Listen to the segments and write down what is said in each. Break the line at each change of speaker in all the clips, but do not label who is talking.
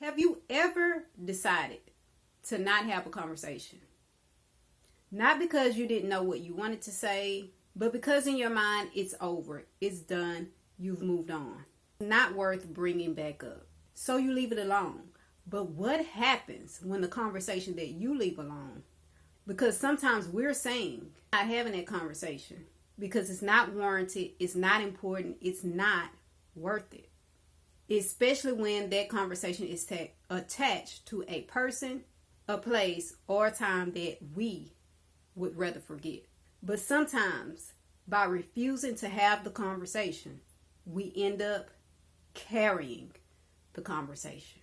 Have you ever decided to not have a conversation? Not because you didn't know what you wanted to say, but because in your mind it's over, it's done, you've moved on. Not worth bringing back up. So you leave it alone. But what happens when the conversation that you leave alone? Because sometimes we're saying not having that conversation because it's not warranted, it's not important, it's not worth it. Especially when that conversation is attached to a person, a place, or a time that we would rather forget. But sometimes by refusing to have the conversation, we end up carrying the conversation.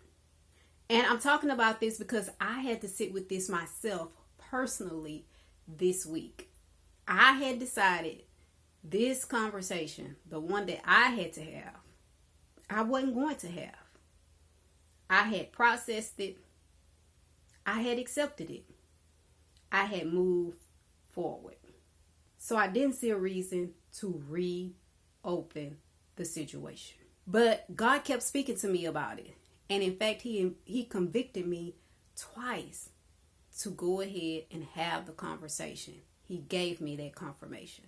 And I'm talking about this because I had to sit with this myself personally this week. I had decided this conversation, the one that I had to have, I wasn't going to have. I had processed it. I had accepted it. I had moved forward. So I didn't see a reason to reopen the situation. But God kept speaking to me about it. And in fact, he convicted me twice to go ahead and have the conversation. He gave me that confirmation.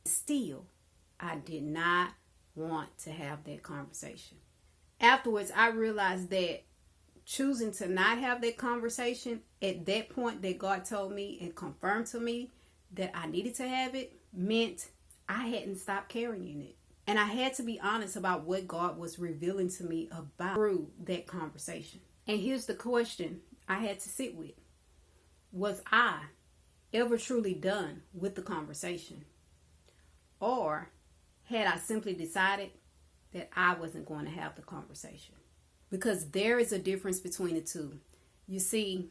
Still, I did not want to have that conversation. Afterwards, I realized that choosing to not have that conversation at that point that God told me and confirmed to me that I needed to have it meant I hadn't stopped carrying it. And I had to be honest about what God was revealing to me about through that conversation. And here's the question I had to sit with. Was I ever truly done with the conversation? Or had I simply decided that I wasn't going to have the conversation? Because there is a difference between the two. You see,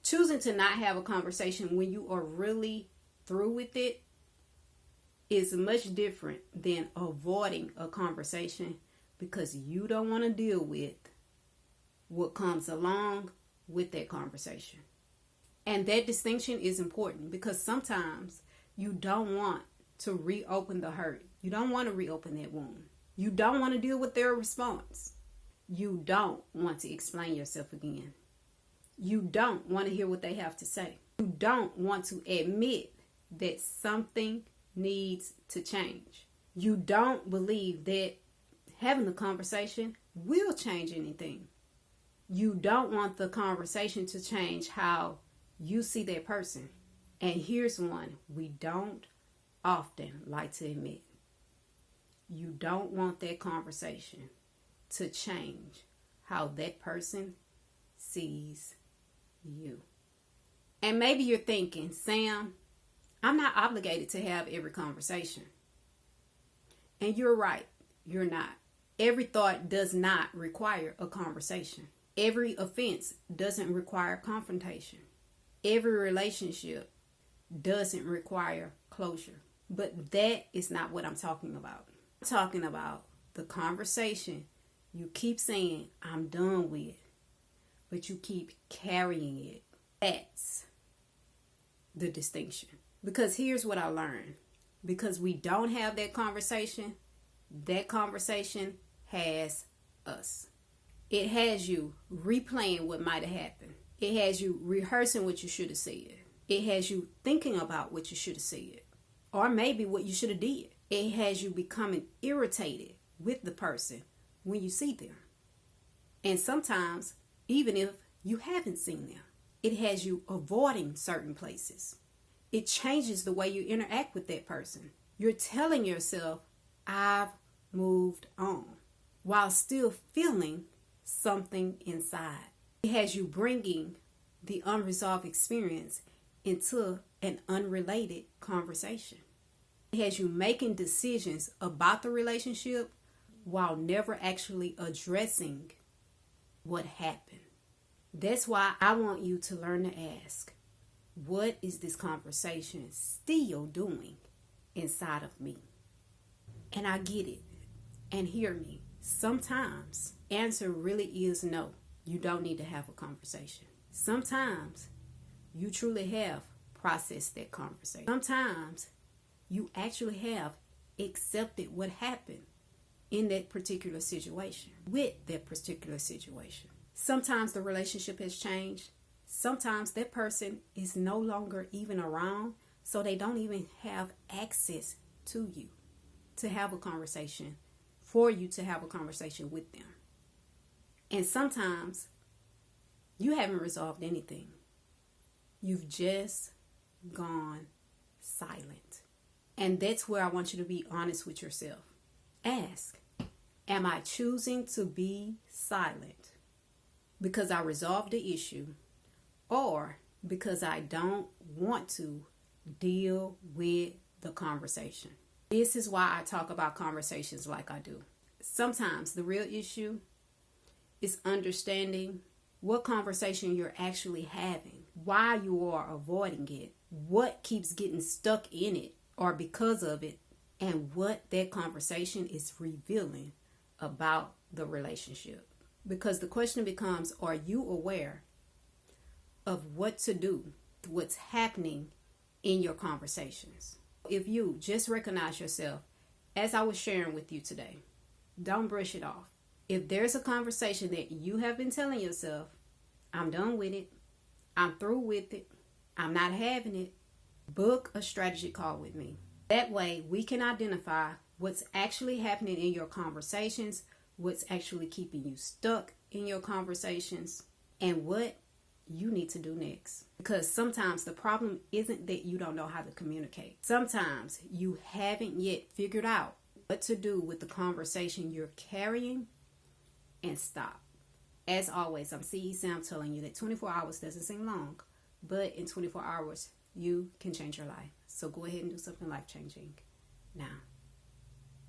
choosing to not have a conversation when you are really through with it is much different than avoiding a conversation because you don't want to deal with what comes along with that conversation. And that distinction is important because sometimes you don't want to reopen the hurt. You don't want to reopen that wound. You don't want to deal with their response. You don't want to explain yourself again. You don't want to hear what they have to say. You don't want to admit that something needs to change. You don't believe that having the conversation will change anything. You don't want the conversation to change how you see that person. And here's one we don't often like to admit. You don't want that conversation to change how that person sees you. And maybe you're thinking, Sam, I'm not obligated to have every conversation. And you're right, you're not. Every thought does not require a conversation. Every offense doesn't require confrontation. Every relationship doesn't require closure. But that is not what I'm talking about. I'm talking about the conversation you keep saying, I'm done with, but you keep carrying it. That's the distinction. Because here's what I learned. Because we don't have that conversation has us. It has you replaying what might have happened. It has you rehearsing what you should have said. It has you thinking about what you should have said. Or maybe what you should have did. It has you becoming irritated with the person when you see them. And sometimes, even if you haven't seen them, it has you avoiding certain places. It changes the way you interact with that person. You're telling yourself, I've moved on, while still feeling something inside. It has you bringing the unresolved experience into an unrelated conversation. It has you making decisions about the relationship while never actually addressing what happened. That's why I want you to learn to ask, what is this conversation still doing inside of me? And I get it. And hear me. Sometimes answer really is no. You don't need to have a conversation. Sometimes you truly have processed that conversation. Sometimes you actually have accepted what happened in that particular situation, with that particular situation. Sometimes the relationship has changed. Sometimes that person is no longer even around, so they don't even have access to you to have a conversation, for you to have a conversation with them. And sometimes you haven't resolved anything. You've just gone silent. And that's where I want you to be honest with yourself. Ask, am I choosing to be silent because I resolved the issue, or because I don't want to deal with the conversation? This is why I talk about conversations like I do. Sometimes the real issue is understanding what conversation you're actually having, why you are avoiding it, what keeps getting stuck in it or because of it, and what that conversation is revealing about the relationship. Because the question becomes, are you aware of what to do, what's happening in your conversations? If you just recognize yourself, as I was sharing with you today, don't brush it off. If there's a conversation that you have been telling yourself, I'm done with it, I'm through with it, I'm not having it, book a strategy call with me. That way we can identify what's actually happening in your conversations, what's actually keeping you stuck in your conversations, and what you need to do next. Because sometimes the problem isn't that you don't know how to communicate. Sometimes you haven't yet figured out what to do with the conversation you're carrying, and stop. As always, I'm CESAM telling you that 24 hours doesn't seem long, but in 24 hours, you can change your life. So go ahead and do something life-changing now.